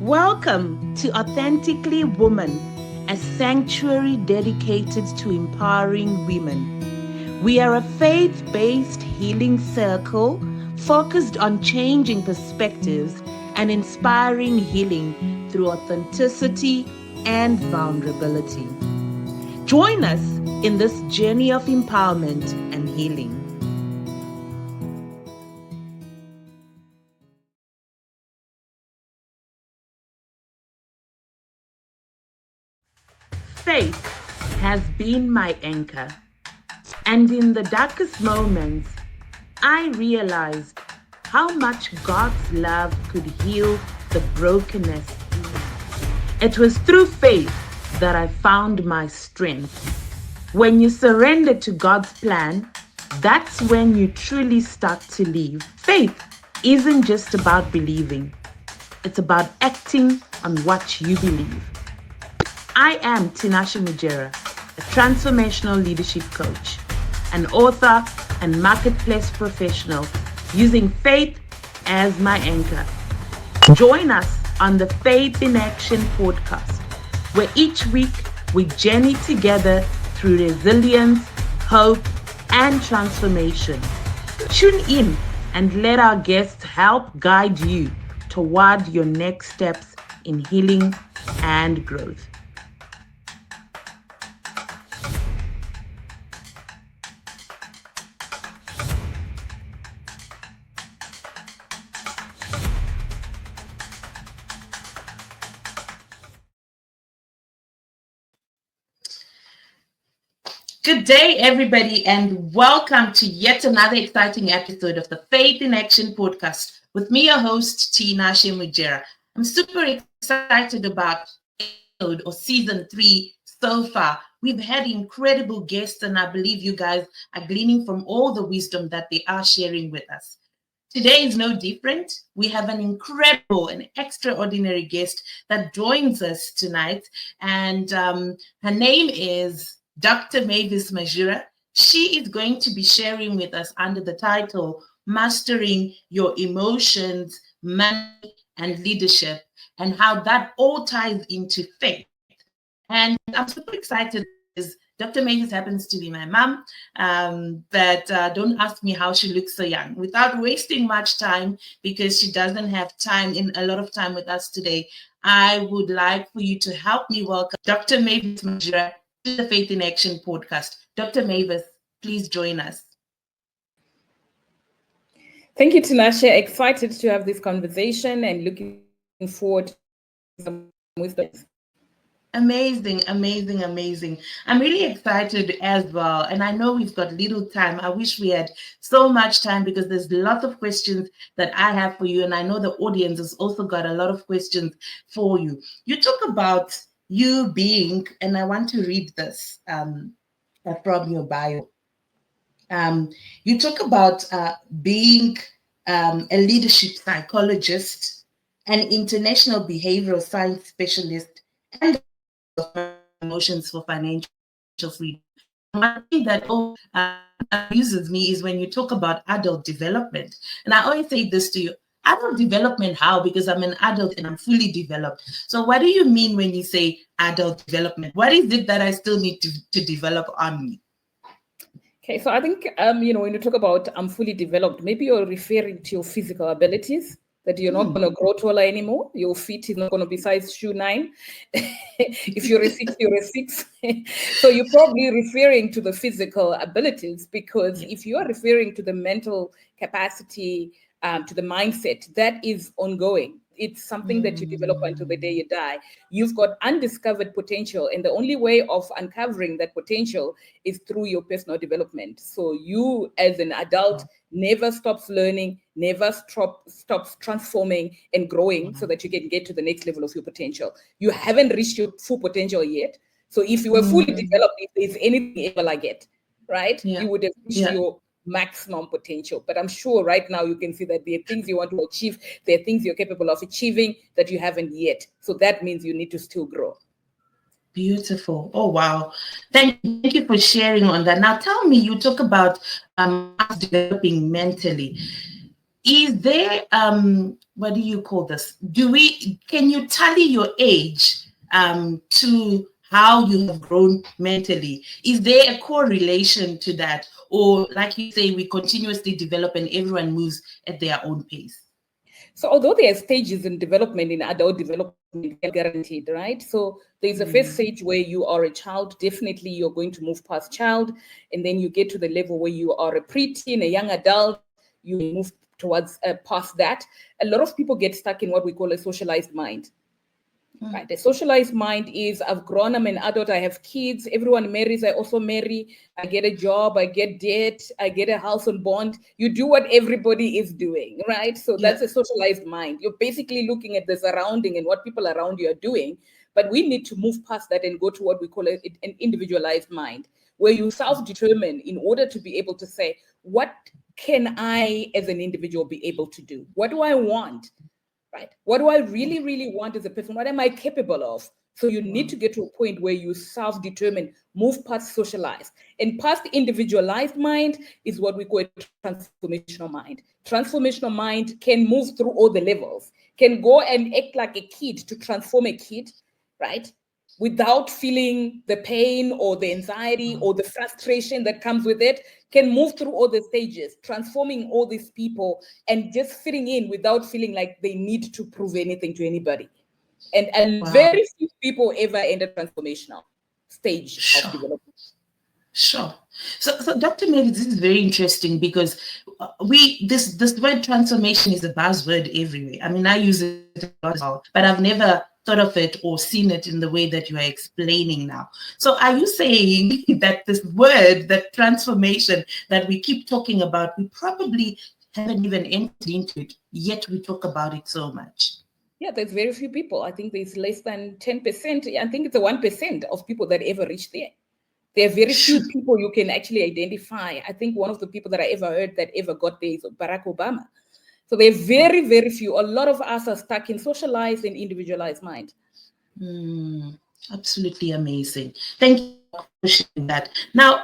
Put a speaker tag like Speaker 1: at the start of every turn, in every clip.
Speaker 1: Welcome to Authentically Woman, a sanctuary dedicated to empowering women. We are a faith-based healing circle focused on changing perspectives and inspiring healing through authenticity and vulnerability. Join us in this journey of empowerment and healing. Faith has been my anchor, and in the darkest moments, I realized how much God's love could heal the brokenness. It was through faith that I found my strength. When you surrender to God's plan, that's when you truly start to live. Faith isn't just about believing, it's about acting on what you believe. I am Mavis Mazhura, a transformational leadership coach, an author and marketplace professional using faith as my anchor. Join us on the Faith in Action podcast, where each week we journey together through resilience, hope, and transformation. Tune in and let our guests help guide you toward your next steps in healing and growth. Good day, everybody, and welcome to yet another exciting episode of the Faith in Action podcast with me, your host, Mavis Mazhura. I'm super excited about episode or season 3 so far. We've had incredible guests, and I believe you guys are gleaning from all the wisdom that they are sharing with us. Today is no different. We have an incredible and extraordinary guest that joins us tonight, and her name is Dr. Mavis Mazhura. She is going to be sharing with us under the title, Mastering Your Emotions, Money, and Leadership, and how that all ties into faith. And I'm super excited because Dr. Mavis happens to be my mom, but don't ask me how she looks so young. Without wasting much time, because she doesn't have a lot of time with us today, I would like for you to help me welcome Dr. Mavis Mazhura to the Faith in Action podcast. Dr. Mavis, please join us.
Speaker 2: Thank you, Tinashe. Excited to have this conversation and looking forward to some wisdom.
Speaker 1: Amazing. I'm really excited as well. And I know we've got little time. I wish we had so much time because there's lots of questions that I have for you. And I know the audience has also got a lot of questions for you. You talk about you being, and I want to read this from your bio. You talk about being a leadership psychologist, an international behavioral science specialist, and emotions for financial freedom. One thing that always amuses me is when you talk about adult development. And I always say this to you, adult development, how? Because I'm an adult and I'm fully developed. So what do you mean when you say adult development? What is it that I still need to develop on me?
Speaker 2: Okay, so I think, when you talk about I'm fully developed, maybe you're referring to your physical abilities, that you're not going to grow taller anymore. Your feet is not going to be size shoe 9. If you're a 6, you're a 6. So you're probably referring to the physical abilities, because if you are referring to the mental capacity, to the mindset, that is ongoing. It's something that you develop until the day you die. You've got undiscovered potential, and the only way of uncovering that potential is through your personal development. So you, as an adult, never stops learning, never stops transforming and growing so that you can get to the next level of your potential. You haven't reached your full potential yet. So if you were fully developed, if there's anything ever like it, right, you would have reached your maximum potential. But I'm sure right now you can see that there are things you want to achieve, there are things you're capable of achieving that you haven't yet. So that means you need to still grow.
Speaker 1: Beautiful. Oh, wow. Thank you for sharing on that. Now tell me, you talk about us developing mentally. is there, what do you call this? Can you tally your age to how you have grown mentally? Is there a correlation to that? Or like you say, we continuously develop and everyone moves at their own pace?
Speaker 2: So although there are stages in development, in adult development, guaranteed, right? So there's a first stage where you are a child. Definitely you're going to move past child. And then you get to the level where you are a preteen, a young adult, you move towards past that. A lot of people get stuck in what we call a socialized mind. Right. The socialized mind is, I've grown, I'm an adult, I have kids, everyone marries, I also marry, I get a job, I get debt, I get a house on bond. You do what everybody is doing, right? So that's a socialized mind. You're basically looking at the surrounding and what people around you are doing. But we need to move past that and go to what we call an individualized mind, where you self-determine in order to be able to say, what can I as an individual be able to do? What do I want? Right? What do I really, really want as a person? What am I capable of? So you need to get to a point where you self-determine, move past socialized. And past individualized mind is what we call a transformational mind. Transformational mind can move through all the levels, can go and act like a kid to transform a kid, right? Without feeling the pain or the anxiety or the frustration that comes with it, can move through all the stages, transforming all these people and just fitting in without feeling like they need to prove anything to anybody. And very few people ever end a transformational stage of development.
Speaker 1: Sure. So Dr. Mavis, this is very interesting because this word transformation is a buzzword everywhere. I mean, I use it a lot as well, but I've never thought of it or seen it in the way that you are explaining now. So are you saying that this word, that transformation that we keep talking about, we probably haven't even entered into it, yet we talk about it so much?
Speaker 2: Yeah, there's very few people. I think there's less than 10%. I think it's a 1% of people that ever reach there. There are very few people you can actually identify. I think one of the people that I ever heard that ever got there is Barack Obama. So they're very, very few. A lot of us are stuck in socialized and individualized mind.
Speaker 1: Absolutely amazing. Thank you for sharing that. Now,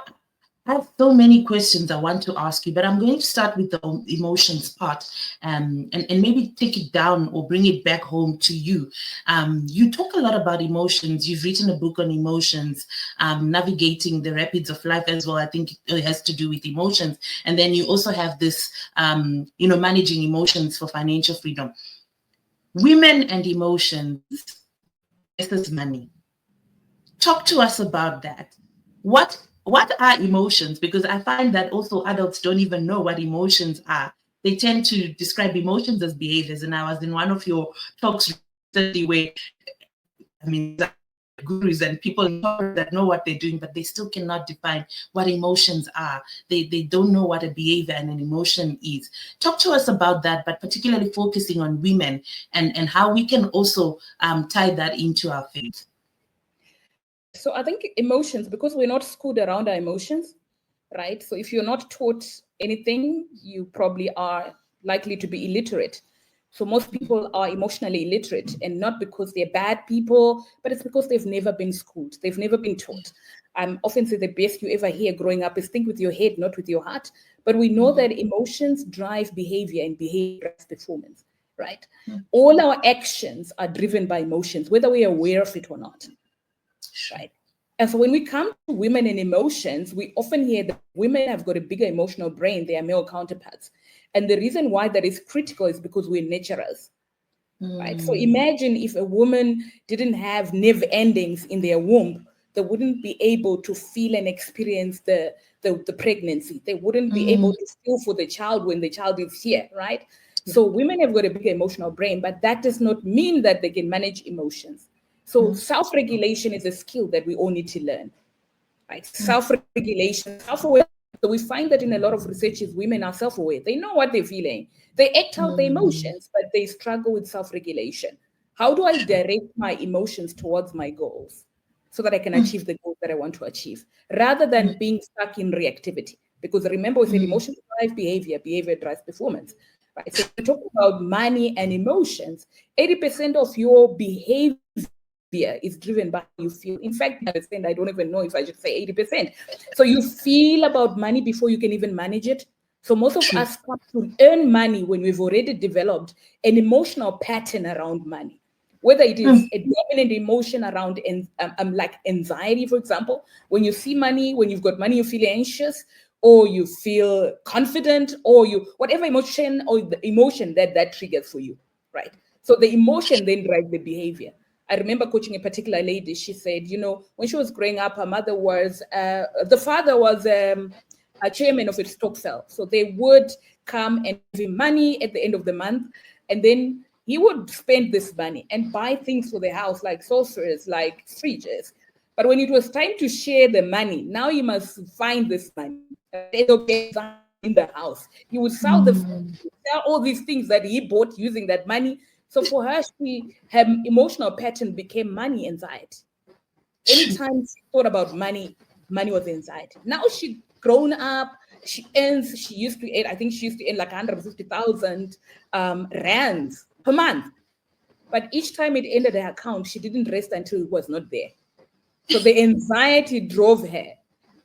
Speaker 1: I have so many questions I want to ask you, but I'm going to start with the emotions part and maybe take it down or bring it back home to you. You talk a lot about emotions. You've written a book on emotions, navigating the rapids of life as well. I think it has to do with emotions. And then you also have this, managing emotions for financial freedom. Women and emotions versus money. Talk to us about that. What are emotions? Because I find that also adults don't even know what emotions are. They tend to describe emotions as behaviors. And I was in one of your talks recently where, gurus and people that know what they're doing, but they still cannot define what emotions are. They don't know what a behavior and an emotion is. Talk to us about that, but particularly focusing on women and how we can also tie that into our faith.
Speaker 2: So I think emotions, because we're not schooled around our emotions, right? So if you're not taught anything, you probably are likely to be illiterate. So most people are emotionally illiterate, and not because they're bad people, but it's because they've never been schooled. They've never been taught. I often say the best you ever hear growing up is think with your head, not with your heart. But we know that emotions drive behavior and behavior drives performance, right? All our actions are driven by emotions, whether we are aware of it or not. Right. And so when we come to women and emotions, we often hear that women have got a bigger emotional brain than their male counterparts. And the reason why that is critical is because we're nurturers. Right. So imagine if a woman didn't have nerve endings in their womb, they wouldn't be able to feel and experience the pregnancy. They wouldn't be able to feel for the child when the child is here, right? So women have got a bigger emotional brain, but that does not mean that they can manage emotions. So self-regulation is a skill that we all need to learn, right? Self-regulation, self-awareness. So we find that in a lot of researches, women are self-aware. They know what they're feeling. They act out their emotions, but they struggle with self-regulation. How do I direct my emotions towards my goals so that I can achieve the goals that I want to achieve, rather than being stuck in reactivity? Because remember, we said emotions drive behavior, behavior drives performance. Right? So we talk about money and emotions. 80% of your behavior is driven by how you feel. In fact, I don't even know if I should say 80%. So you feel about money before you can even manage it. So most of us come to earn money when we've already developed an emotional pattern around money, whether it is a dominant emotion around like anxiety, for example. When you see money, when you've got money, you feel anxious, or you feel confident, or whatever emotion or the emotion that triggers for you, right? So the emotion then drives the behavior. I remember coaching a particular lady. She said, when she was growing up, her mother was, the father was a chairman of a stokvel. So they would come and give him money at the end of the month. And then he would spend this money and buy things for the house, like saucers, like fridges. But when it was time to share the money, now you must find this money in the house. He would sell sell all these things that he bought using that money. So for her, her emotional pattern became money anxiety. Anytime she thought about money, money was anxiety. Now she grown up, she used to earn like 150,000 rands per month. But each time it ended her account, she didn't rest until it was not there. So the anxiety drove her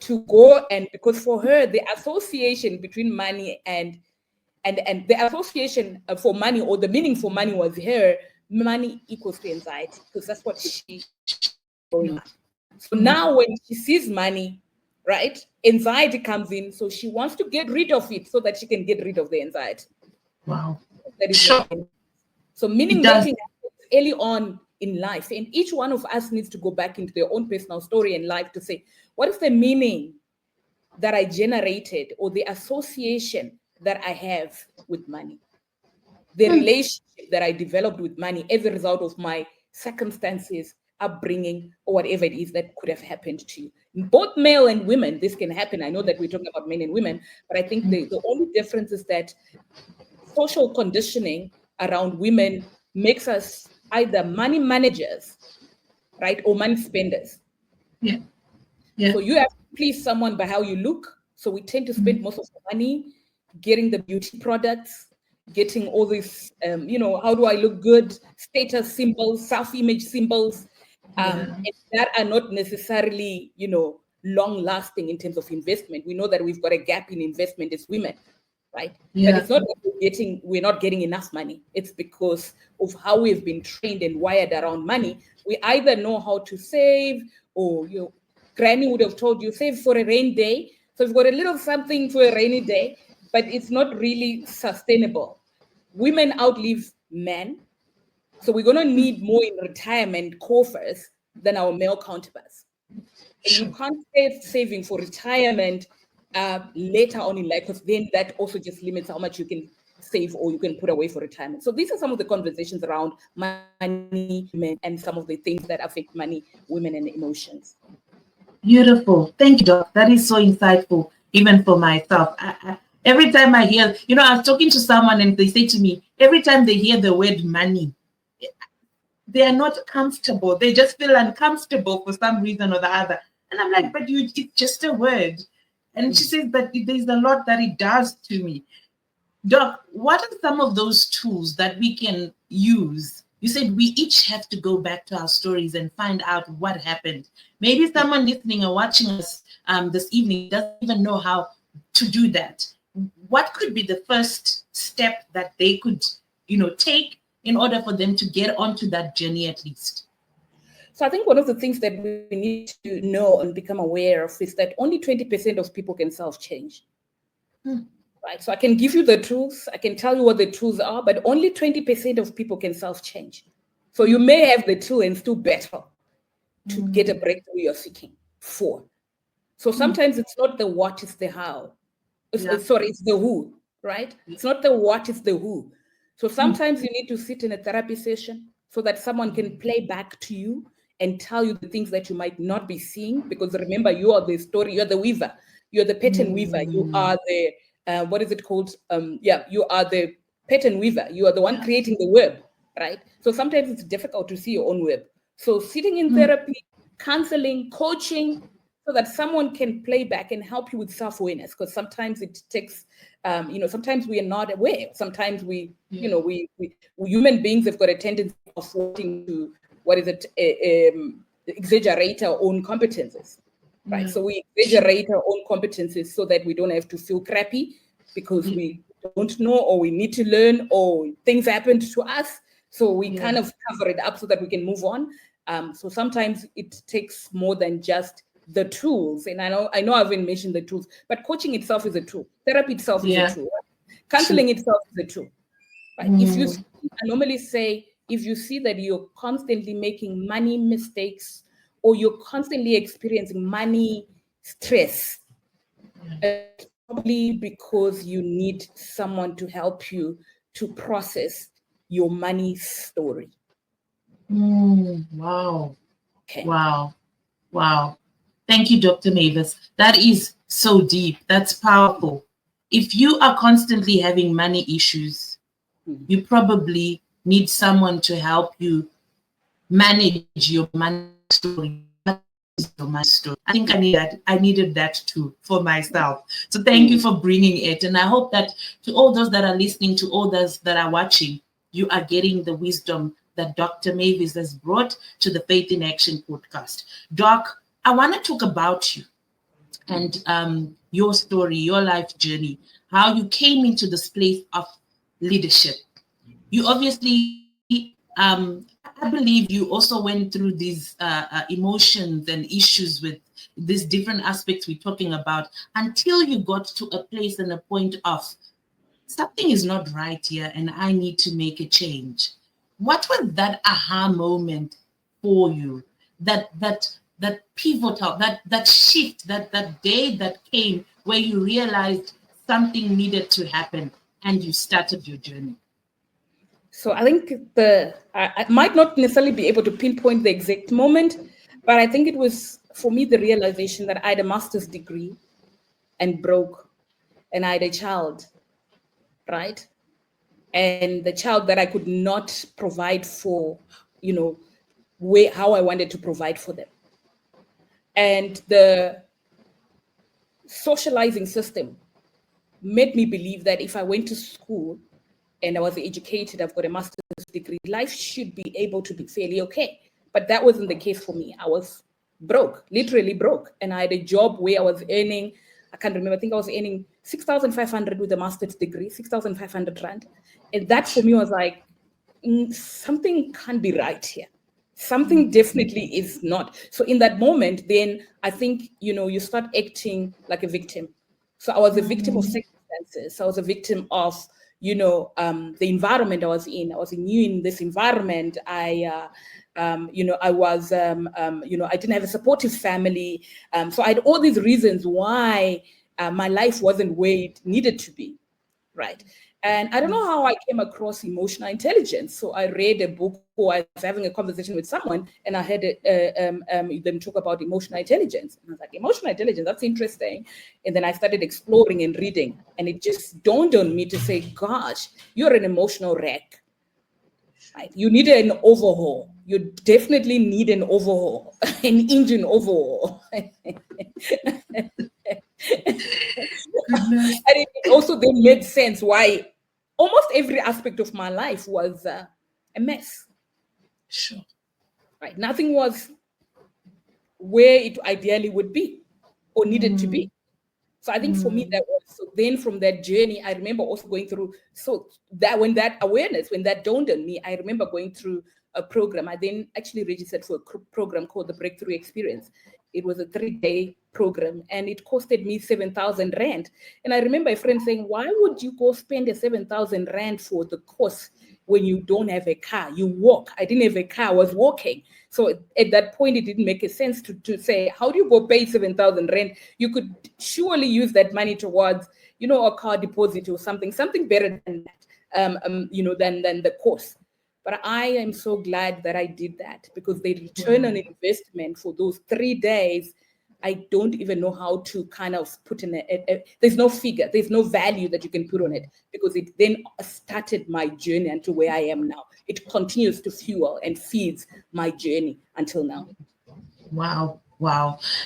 Speaker 2: to go, and because for her, the association between money and the association for money, or the meaning for money, was money equals to anxiety, because that's what she growing up. So now when she sees money, right, anxiety comes in. So she wants to get rid of it so that she can get rid of the anxiety.
Speaker 1: Wow.
Speaker 2: That is so meaning making early on in life, and each one of us needs to go back into their own personal story in life to say, what is the meaning that I generated, or the association that I have with money, the relationship that I developed with money as a result of my circumstances, upbringing, or whatever it is that could have happened to you. Both male and women, this can happen. I know that we're talking about men and women, but I think the only difference is that social conditioning around women makes us either money managers, right, or money spenders.
Speaker 1: Yeah.
Speaker 2: So you have to please someone by how you look. So we tend to spend most of the money getting the beauty products, getting all these, how do I look good, status symbols, self-image symbols, and that are not necessarily, long-lasting in terms of investment. We know that we've got a gap in investment as women, right?
Speaker 1: Yeah.
Speaker 2: But it's not that we're not getting enough money. It's because of how we've been trained and wired around money. We either know how to save, or Granny would have told you, save for a rainy day. So we've got a little something for a rainy day, but it's not really sustainable. Women outlive men. So we're going to need more in retirement coffers than our male counterparts. And you can't stay saving for retirement later on in life, because then that also just limits how much you can save or you can put away for retirement. So these are some of the conversations around money and some of the things that affect money, women, and emotions.
Speaker 1: Beautiful. Thank you, Doc. That is so insightful, even for myself. Every time I hear, I was talking to someone and they say to me, every time they hear the word money, they are not comfortable. They just feel uncomfortable for some reason or the other. And I'm like, but it's just a word. And she says, but there's a lot that it does to me. Doc, what are some of those tools that we can use? You said we each have to go back to our stories and find out what happened. Maybe someone listening or watching us this evening doesn't even know how to do that. What could be the first step that they could, take in order for them to get onto that journey at least?
Speaker 2: So I think one of the things that we need to know and become aware of is that only 20% of people can self-change. Right? So I can give you the tools, I can tell you what the tools are, but only 20% of people can self-change. So you may have the tool and still battle to get a breakthrough you're seeking for. So sometimes it's not the what, it's the how. It's the who, right? It's not the what, it's the who. So sometimes you need to sit in a therapy session so that someone can play back to you and tell you the things that you might not be seeing. Because remember, you are the story, you're the weaver, you're the pattern weaver, you are the what is it called? You are the pattern weaver. You are the one creating the web, right? So sometimes it's difficult to see your own web. So sitting in therapy, counseling, coaching, so that someone can play back and help you with self-awareness. Because sometimes it takes, sometimes we are not aware. Sometimes we human beings have got a tendency of wanting to, exaggerate our own competences. Right. So we exaggerate our own competencies so that we don't have to feel crappy because we don't know, or we need to learn, or things happened to us. So we kind of cover it up so that we can move on. So sometimes it takes more than just the tools. And I know I haven't mentioned the tools, but coaching itself is a tool. Therapy itself is a tool. Counseling itself is a tool. Right? If you, I normally say, if you see that you're constantly making money mistakes, or you're constantly experiencing money stress, it's probably because you need someone to help you to process your money story.
Speaker 1: Wow.
Speaker 2: Okay.
Speaker 1: Wow. Thank you, Dr. Mavis. That is so deep. That's powerful. If you are constantly having money issues, you probably need someone to help you manage your money story. I think I needed that too for myself. So thank you for bringing it. And I hope that to all those that are listening, to all those that are watching, you are getting the wisdom that Dr. Mavis has brought to the Faith in Action podcast. Doc, I want to talk about you and your story, your life journey, how you came into this place of leadership. You obviously, I believe you also went through these emotions and issues with these different aspects we're talking about until you got to a place and a point of something is not right here and I need to make a change. What was that aha moment for you? That pivotal, that shift, that day that came where you realized something needed to happen and you started your journey?
Speaker 2: So I think I might not necessarily be able to pinpoint the exact moment, but I think it was, for me, the realization that I had a master's degree and broke, and I had a child, right? And the child that I could not provide for, how I wanted to provide for them. And the socializing system made me believe that if I went to school and I was educated, I've got a master's degree, life should be able to be fairly okay. But that wasn't the case for me. I was broke, literally broke. And I had a job where I was earning, I can't remember, I think I was earning 6,500 with a master's degree, 6,500 Rand. And that for me was like, something can't be right here. Something definitely is not. So in that moment, then I think, you start acting like a victim. So I was a victim of circumstances. I was a victim of, the environment I was in. I was new in this environment. I was, I didn't have a supportive family. So I had all these reasons why my life wasn't where it needed to be, right? And I don't know how I came across emotional intelligence. So I read a book, or I was having a conversation with someone, and I heard them talk about emotional intelligence. And I was like, emotional intelligence, that's interesting. And then I started exploring and reading, and it just dawned on me to say, gosh, you're an emotional wreck. Right? You need an overhaul. You definitely need an overhaul, an engine overhaul. And it also then made sense why almost every aspect of my life was a mess.
Speaker 1: Sure.
Speaker 2: Right. Nothing was where it ideally would be or needed to be. So I think for me, that was, so then from that journey, I remember also going through, so that when that awareness, when that dawned on me, I remember going through a program. I then actually registered for a program called the Breakthrough Experience. It was a 3-day program, and it costed me 7,000 Rand. And I remember a friend saying, why would you go spend a 7,000 Rand for the course when you don't have a car? You walk. I didn't have a car, I was walking. So at that point, it didn't make a sense to say, how do you go pay 7,000 Rand? You could surely use that money towards, a car deposit or something better than that, than the course. But I am so glad that I did that, because the return on investment for those 3 days, I don't even know how to kind of put in there's no figure, there's no value that you can put on it, because it then started my journey until where I am now. It continues to fuel and feeds my journey until now.
Speaker 1: Wow.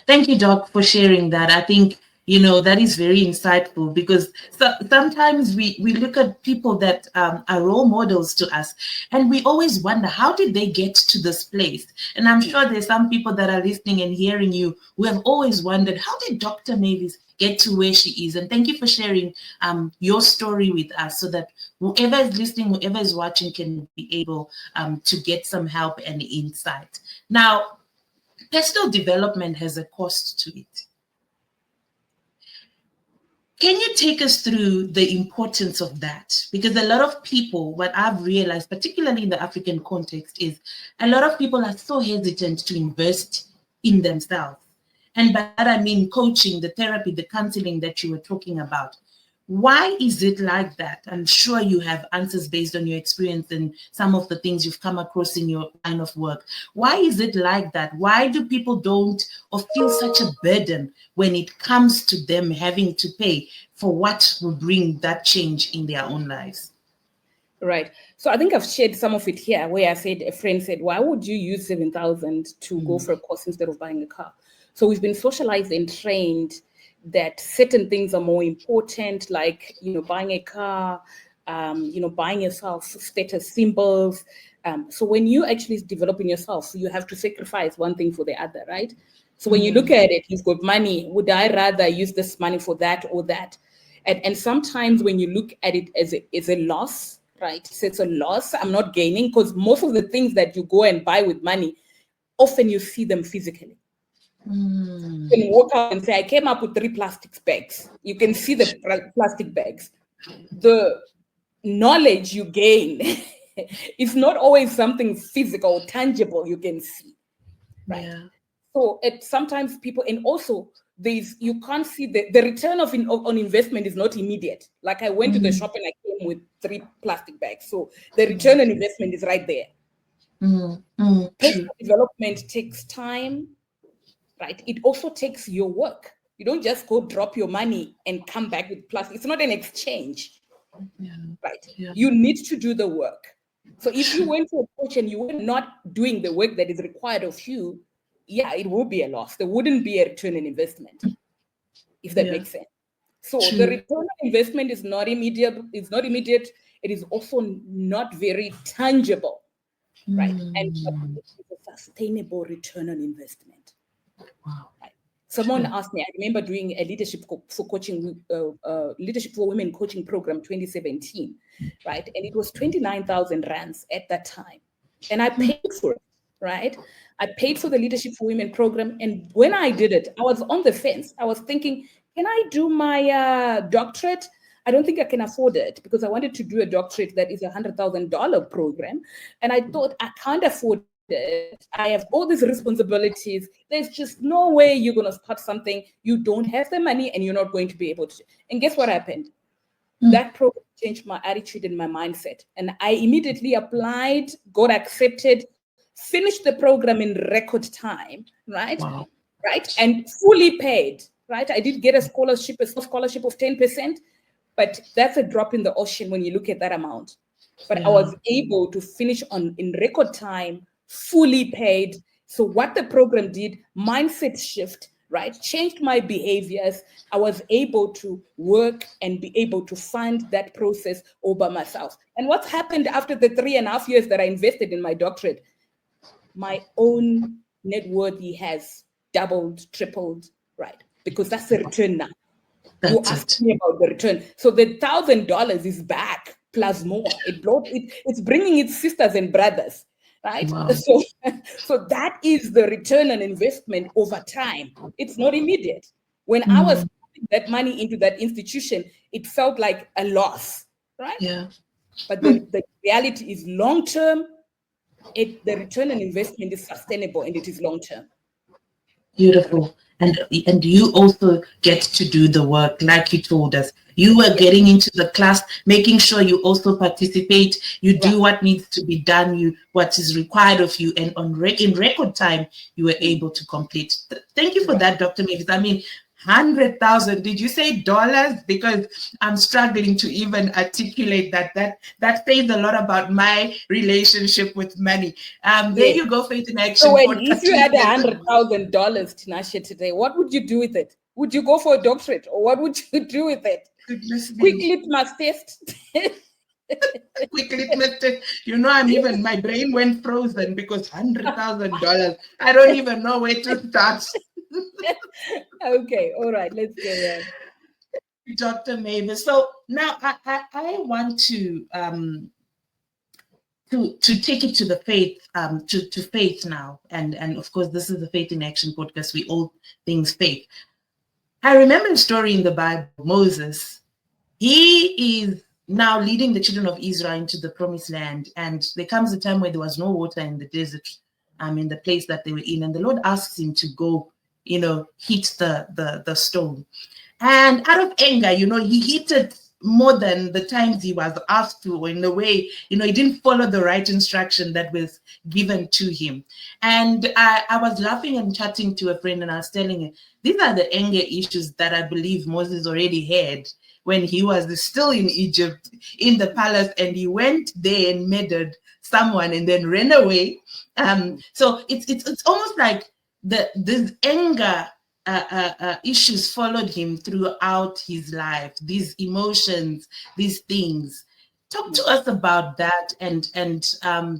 Speaker 1: Thank you, Doc, for sharing that. I think, that is very insightful, because sometimes we look at people that are role models to us, and we always wonder, how did they get to this place? And I'm sure there's some people that are listening and hearing you who have always wondered, how did Dr. Mavis get to where she is. And thank you for sharing your story with us, so that whoever is listening, whoever is watching can be able to get some help and insight. Now, personal development has a cost to it. Can you take us through the importance of that? Because a lot of people, what I've realized, particularly in the African context, is a lot of people are so hesitant to invest in themselves. And by that, I mean coaching, the therapy, the counseling that you were talking about. Why is it like that? I'm sure you have answers based on your experience and some of the things you've come across in your line of work. Why is it like that? Why do people don't or feel such a burden when it comes to them having to pay for what will bring that change in their own lives?
Speaker 2: Right. So I think I've shared some of it here, where I said, a friend said, why would you use 7,000 to go for a course instead of buying a car? So we've been socialized and trained that certain things are more important, like, buying a car, buying yourself status symbols. So when you actually developing yourself, you have to sacrifice one thing for the other, right? So when you look at it, you've got money. Would I rather use this money for that or that? And sometimes when you look at it as a loss, right? So it's a loss. I'm not gaining, because most of the things that you go and buy with money, often you see them physically. You can walk out and say, I came up with 3 plastic bags. You can see the plastic bags. The knowledge you gain is not always something physical, tangible you can see, right? Yeah. So sometimes people, and also you can't see the return on investment is not immediate. Like, I went to the shop and I came with 3 plastic bags. So the return on investment is right there. Personal development takes time. Right. It also takes your work. You don't just go drop your money and come back with plastic. It's not an exchange. Right. Yeah. You need to do the work. So if you went to a coach and you were not doing the work that is required of you, it will be a loss. There wouldn't be a return on investment, if that makes sense. So the return on investment is not immediate. It's not immediate. It is also not very tangible. Right. And it's a sustainable return on investment. Wow. Someone asked me, I remember doing a leadership for women coaching program 2017, right? And it was 29,000 rands at that time. And I paid for it, right? I paid for the leadership for women program. And when I did it, I was on the fence. I was thinking, can I do my doctorate? I don't think I can afford it, because I wanted to do a doctorate that is $100,000 program. And I thought, I can't afford it. I have all these responsibilities. There's just no way you're going to start something. You don't have the money and you're not going to be able to. And guess what happened? That program changed my attitude and my mindset. And I immediately applied, got accepted, finished the program in record time, right? Wow. Right? And fully paid, right? I did get a scholarship of 10%, but that's a drop in the ocean when you look at that amount. But I was able to finish in record time, fully paid. So what the program did, mindset shift, right? Changed my behaviors. I was able to work and be able to fund that process all by myself. And what's happened after the 3.5 years that I invested in my doctorate? My own net worth has doubled, tripled, right? Because that's the return now. You asked me about the return. So the $1,000 is back plus more. It's bringing its sisters and brothers. Right. Wow. So that is the return on investment over time. It's not immediate. When I was putting that money into that institution, it felt like a loss. Right. Yeah. But the reality is long term. The return on investment is sustainable and it is long term.
Speaker 1: Beautiful. And you also get to do the work, like you told us. You were getting into the class, making sure you also participate. You do what needs to be done, what is required of you, and in record time, you were able to complete. Thank you for that, Dr. Mavis. I mean, 100,000. Did you say dollars? Because I'm struggling to even articulate that. That says a lot about my relationship with money. There you go, Faith in Action.
Speaker 2: So if you had $100,000, Tinashe, today, what would you do with it? Would you go for a doctorate, or what would you do with it? Quick litmus test.
Speaker 1: Quick litmus test. My brain went frozen because $100,000. I don't even know where to start.
Speaker 2: Okay, all right, let's go on.
Speaker 1: Dr. Mavis. So now I want to take it to the faith, to faith now. And of course, this is the Faith in Action podcast. We all things faith. I remember a story in the Bible, Moses. He is now leading the children of Israel into the promised land. And there comes a time where there was no water in the desert, in the place that they were in. And the Lord asks him to go, hit the stone. And out of anger, he hit it more than the times he was asked to, or in a way, he didn't follow the right instruction that was given to him. And I was laughing and chatting to a friend, and I was telling him, these are the anger issues that I believe Moses already had when he was still in Egypt, in the palace, and he went there and murdered someone and then ran away. So it's almost like this anger issues followed him throughout his life, these emotions, these things. Talk to us about that, and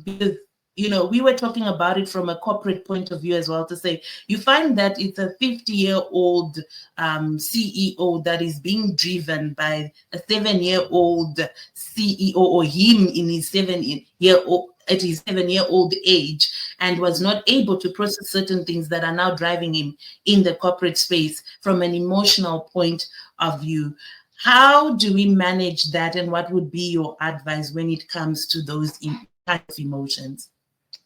Speaker 1: because we were talking about it from a corporate point of view as well, to say you find that it's a 50-year-old CEO that is being driven by a 7-year-old CEO, or him in his 7-year-old at his 7-year-old age, and was not able to process certain things that are now driving him in the corporate space from an emotional point of view. How do we manage that, and what would be your advice when it comes to those types of emotions?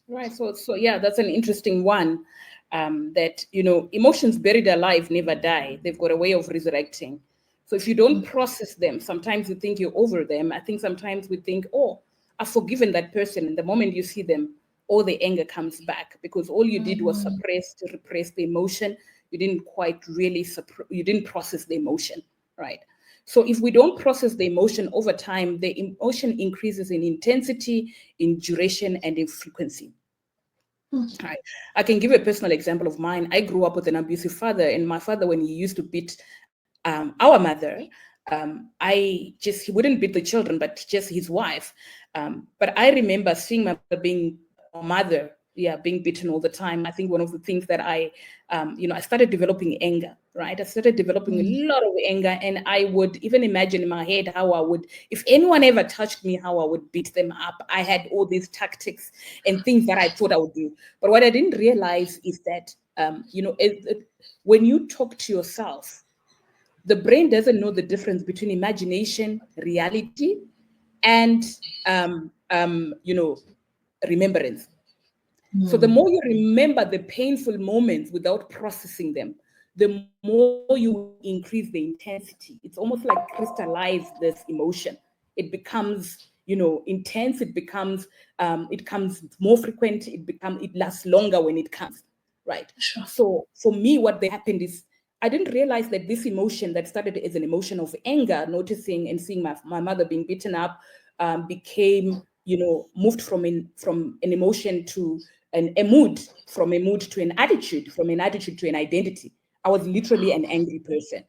Speaker 2: Right. So yeah, that's an interesting one. That emotions buried alive never die. They've got a way of resurrecting. So if you don't process them, sometimes you think you're over them. I think sometimes we think, oh, I've forgiven that person. And the moment you see them, all the anger comes back, because all you did was repress the emotion. You didn't quite really you didn't process the emotion, right? So if we don't process the emotion over time, the emotion increases in intensity, in duration, and in frequency. Right. I can give a personal example of mine. I grew up with an abusive father, and my father, when he used to beat our mother, he wouldn't beat the children, but just his wife. But I remember seeing my mother being beaten all the time. I think one of the things that I started developing anger, right? I started developing a lot of anger, and I would even imagine in my head how I would, if anyone ever touched me, how I would beat them up. I had all these tactics and things that I thought I would do. But what I didn't realize is that, when you talk to yourself, the brain doesn't know the difference between imagination, reality, and remembrance. So the more you remember the painful moments without processing them, the more you increase the intensity. It's almost like crystallize this emotion. It becomes, intense. It becomes more frequent. It lasts longer when it comes, right? Sure. So for me, what happened is, I didn't realize that this emotion that started as an emotion of anger, noticing and seeing my mother being beaten up, became, moved from an emotion to a mood, from a mood to an attitude, from an attitude to an identity. I was literally an angry person.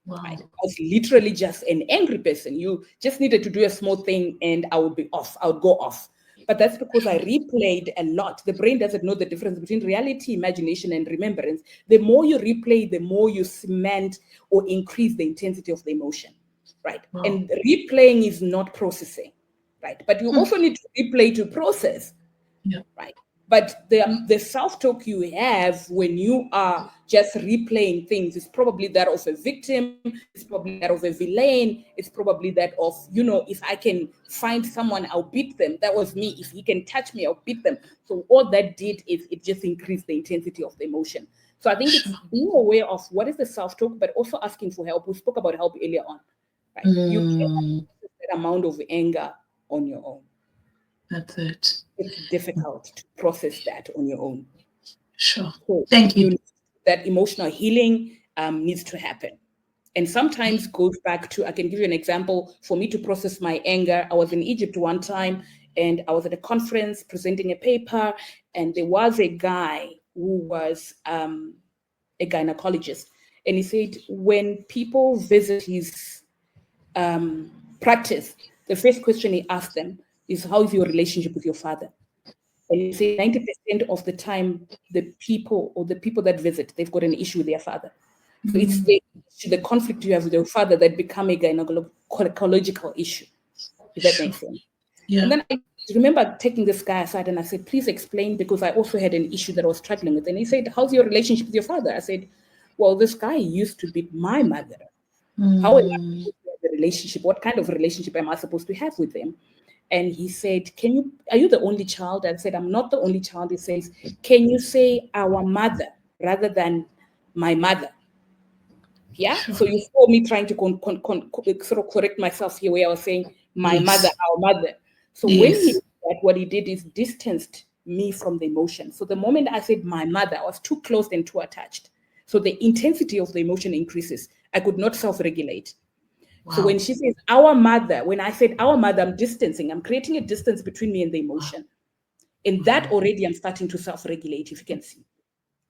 Speaker 2: Wow. Right? I was literally just an angry person. You just needed to do a small thing and I would be off. I would go off. But that's because I replayed a lot. The brain doesn't know the difference between reality, imagination, and remembrance. The more you replay, the more you cement or increase the intensity of the emotion, right? Wow. And replaying is not processing, right? But you also need to replay to process, right? But the self-talk you have when you are just replaying things is probably that of a victim, it's probably that of a villain, it's probably that of, if I can find someone, I'll beat them. That was me. If he can touch me, I'll beat them. So all that did is it just increased the intensity of the emotion. So I think it's being aware of what is the self-talk, but also asking for help. We spoke about help earlier on, right? You can't process that amount of anger on your own.
Speaker 1: That's it.
Speaker 2: It's difficult to process that on your own.
Speaker 1: Sure.
Speaker 2: So
Speaker 1: thank you.
Speaker 2: That emotional healing needs to happen. And sometimes goes back to, I can give you an example. For me to process my anger, I was in Egypt one time and I was at a conference presenting a paper, and there was a guy who was a gynecologist. And he said, when people visit his practice, the first question he asked them is, how is your relationship with your father? And you say 90% of the time, the people that visit, they've got an issue with their father. So it's the conflict you have with your father that become a gynecological issue, if that makes sense.
Speaker 1: Yeah.
Speaker 2: And then I remember taking this guy aside and I said, please explain, because I also had an issue that I was struggling with. And he said, how's your relationship with your father? I said, well, this guy used to beat my mother. How am I supposed to have a relationship? What kind of relationship am I supposed to have with them? And he said, are you the only child? I said, I'm not the only child. He says, can you say our mother rather than my mother? Yeah.
Speaker 1: Sure.
Speaker 2: So you saw me trying to sort of correct myself here, where I was saying my mother, our mother. So when he did that, what he did is distanced me from the emotion. So the moment I said my mother, I was too close and too attached. So the intensity of the emotion increases. I could not self-regulate. Wow. So when she says our mother, when I said our mother, I'm distancing. I'm creating a distance between me and the emotion. And that already I'm starting to self-regulate, if you can see.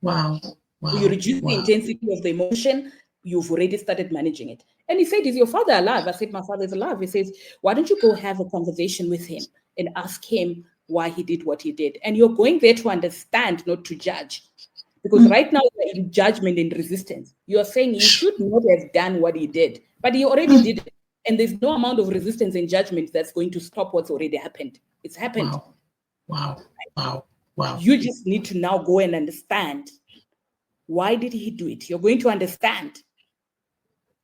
Speaker 1: Wow.
Speaker 2: So you reduce the intensity of the emotion, you've already started managing it. And he said, is your father alive? I said, my father is alive. He says, why don't you go have a conversation with him and ask him why he did what he did? And you're going there to understand, not to judge. Because right now you're in judgment and resistance. You're saying he should not have done what he did, but he already did it. And there's no amount of resistance and judgment that's going to stop what's already happened. It's happened.
Speaker 1: Wow.
Speaker 2: You just need to now go and understand, why did he do it? You're going to understand.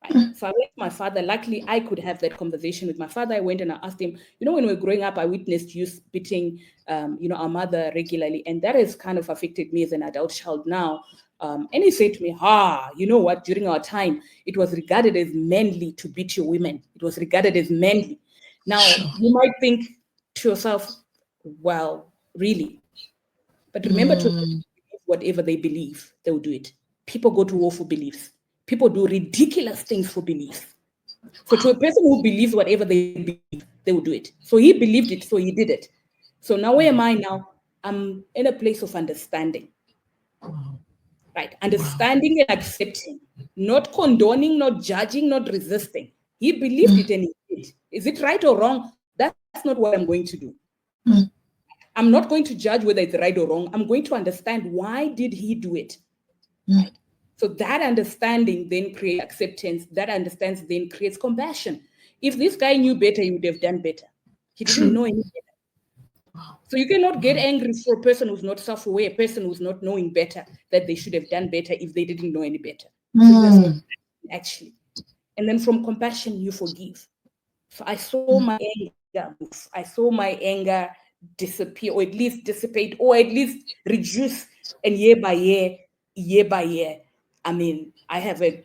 Speaker 2: Right? So I went to my father. Luckily, I could have that conversation with my father. I went and I asked him, when we were growing up, I witnessed you beating, our mother regularly. And that has kind of affected me as an adult child now. And he said to me, you know what? During our time, it was regarded as manly to beat your women. It was regarded as manly. Now, you might think to yourself, well, really? But remember to believe whatever they believe, they will do it. People go to war for beliefs. People do ridiculous things for beliefs. So to a person who believes whatever they believe, they will do it. So he believed it, so he did it. So now where am I now? I'm in a place of understanding. Right? Understanding and accepting. Not condoning, not judging, not resisting. He believed it and he did. Is it right or wrong? That's not what I'm going to do. I'm not going to judge whether it's right or wrong. I'm going to understand, why did he do it? Right? So that understanding then creates acceptance. That understanding then creates compassion. If this guy knew better, he would have done better. He didn't know any better. So you cannot get angry for a person who's not self-aware, a person who's not knowing better, that they should have done better if they didn't know any better. So actually. And then from compassion, you forgive. So I saw my anger move. I saw my anger disappear, or at least dissipate, or at least reduce. And year by year, I mean, I have I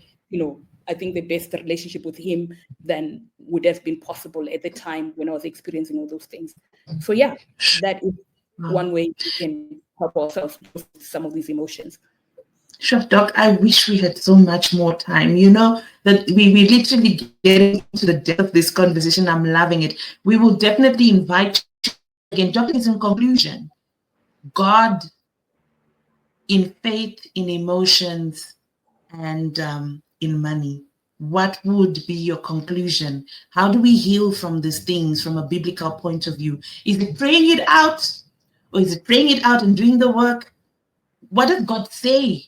Speaker 2: think the best relationship with him than would have been possible at the time when I was experiencing all those things. So yeah, that is one way we can help ourselves with some of these emotions.
Speaker 1: Sure, Doc, I wish we had so much more time. That we literally get into the depth of this conversation. I'm loving it. We will definitely invite you again. Doc, is in conclusion, God in faith, in emotions, and in money. What would be your conclusion? How do we heal from these things from a biblical point of view? Is it praying it out? Or is it praying it out and doing the work? What does God say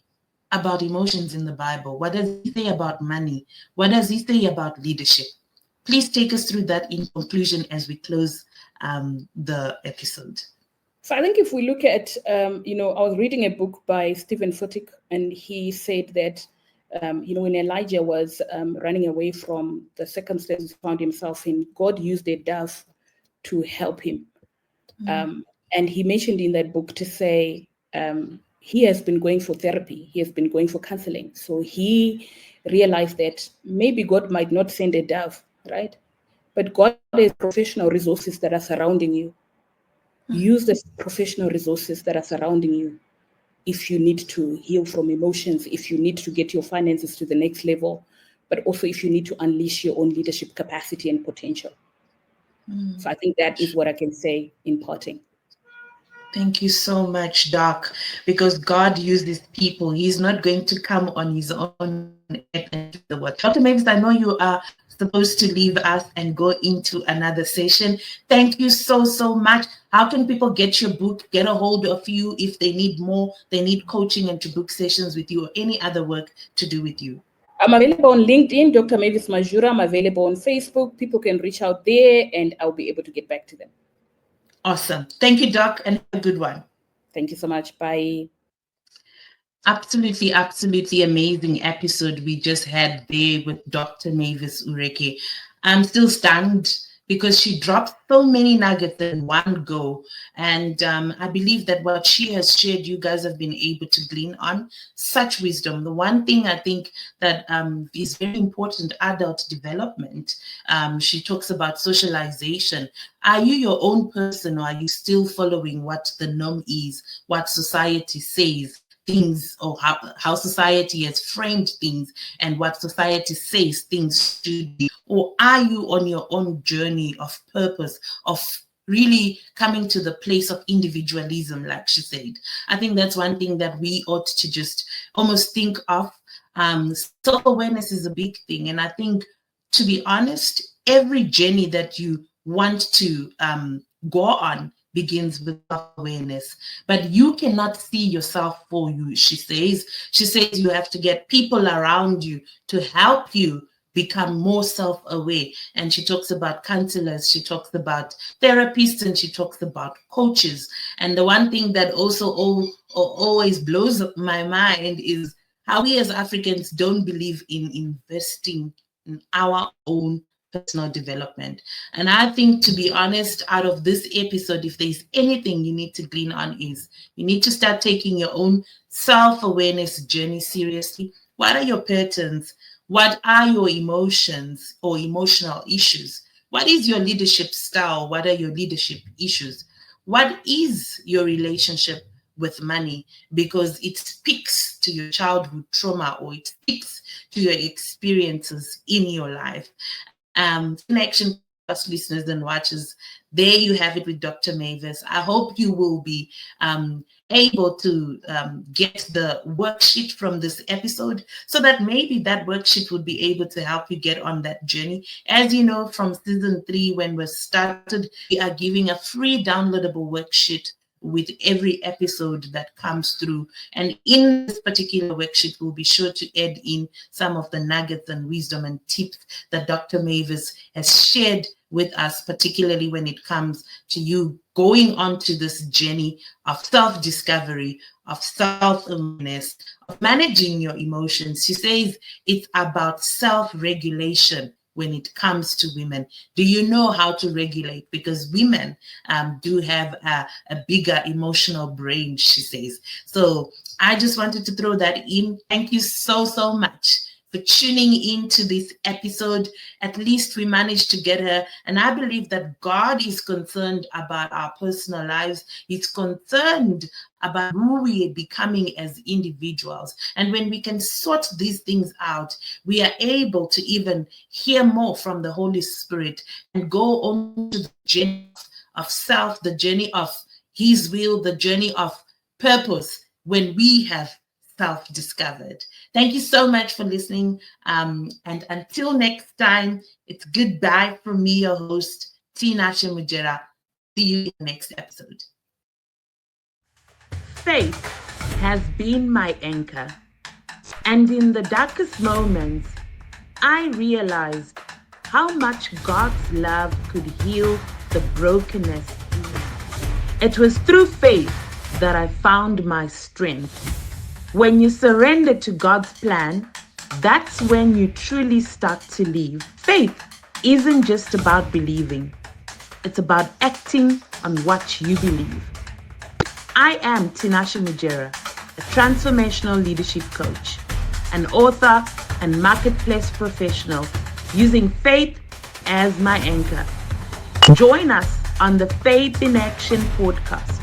Speaker 1: about emotions in the Bible? What does he say about money? What does he say about leadership? Please take us through that in conclusion as we close the episode.
Speaker 2: So I think if we look at, I was reading a book by Stephen Furtick, and he said that, when Elijah was running away from the circumstances he found himself in, God used a dove to help him. And he mentioned in that book to say, he has been going for therapy. He has been going for counseling. So he realized that maybe God might not send a dove, right? But God has professional resources that are surrounding you. Use the professional resources that are surrounding you if you need to heal from emotions, if you need to get your finances to the next level, but also if you need to unleash your own leadership capacity and potential. So I think that is what I can say in parting.
Speaker 1: Thank you so much, Doc, because God uses people. He's not going to come on his own and do the work. Dr. Mavis, I know you are supposed to leave us and go into another session. Thank you so, so much. How can people get your book, get a hold of you if they need more, they need coaching and to book sessions with you or any other work to do with you?
Speaker 2: I'm available on LinkedIn, Dr. Mavis Mazhura. I'm available on Facebook. People can reach out there and I'll be able to get back to them.
Speaker 1: Awesome. Thank you, Doc, and have a good one.
Speaker 2: Thank you so much. Bye.
Speaker 1: Absolutely, absolutely amazing episode we just had there with Dr. Mavis Mazhura. I'm still stunned because she dropped so many nuggets in one go. And I believe that what she has shared, you guys have been able to glean on such wisdom. The one thing I think that is very important, adult development, she talks about socialization. Are you your own person, or are you still following what the norm is, what society says? Things, or how society has framed things and what society says things should be? Or are you on your own journey of purpose, of really coming to the place of individualism, like she said? I think that's one thing that we ought to just almost think of. Self-awareness is a big thing. And I think, to be honest, every journey that you want to go on begins with self-awareness, but you cannot see yourself for you, she says. She says you have to get people around you to help you become more self-aware. And she talks about counselors, she talks about therapists, and she talks about coaches. And the one thing that also always blows up my mind is how we as Africans don't believe in investing in our own personal development. And I think, to be honest, out of this episode, if there's anything you need to glean on, is you need to start taking your own self-awareness journey seriously. What are your patterns? What are your emotions or emotional issues? What is your leadership style? What are your leadership issues? What is your relationship with money? Because it speaks to your childhood trauma, or it speaks to your experiences in your life. Connection, listeners and watchers, there you have it with Dr. Mavis. I hope you will be able to get the worksheet from this episode, so that maybe that worksheet would be able to help you get on that journey. As you know, from season 3, when we started, we are giving a free downloadable worksheet with every episode that comes through. And in this particular worksheet, we'll be sure to add in some of the nuggets and wisdom and tips that Dr. Mavis has shared with us, particularly when it comes to you going on to this journey of self-discovery, of self-awareness, of managing your emotions. She says it's about self-regulation. When it comes to women, do you know how to regulate? Because women do have a bigger emotional brain, she says. So I just wanted to throw that in. Thank you so, so much for tuning into this episode. At least we managed to get her. And I believe that God is concerned about our personal lives. He's concerned about who we are becoming as individuals. And when we can sort these things out, we are able to even hear more from the Holy Spirit and go on to the journey of self, the journey of His will, the journey of purpose, when we have self-discovered. Thank you so much for listening. And until next time, it's goodbye from me, your host, Tina Shemujera. See you in the next episode. Faith has been my anchor. And in the darkest moments, I realized how much God's love could heal the brokenness. It was through faith that I found my strength. When you surrender to God's plan, that's when you truly start to live. Faith isn't just about believing. It's about acting on what you believe. I am Tinashe Mujera, a transformational leadership coach, an author and marketplace professional using faith as my anchor. Join us on the Faith in Action podcast,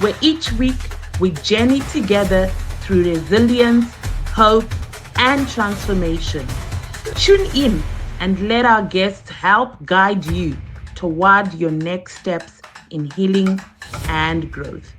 Speaker 1: where each week we journey together through resilience, hope, and transformation. Tune in and let our guests help guide you toward your next steps in healing and growth.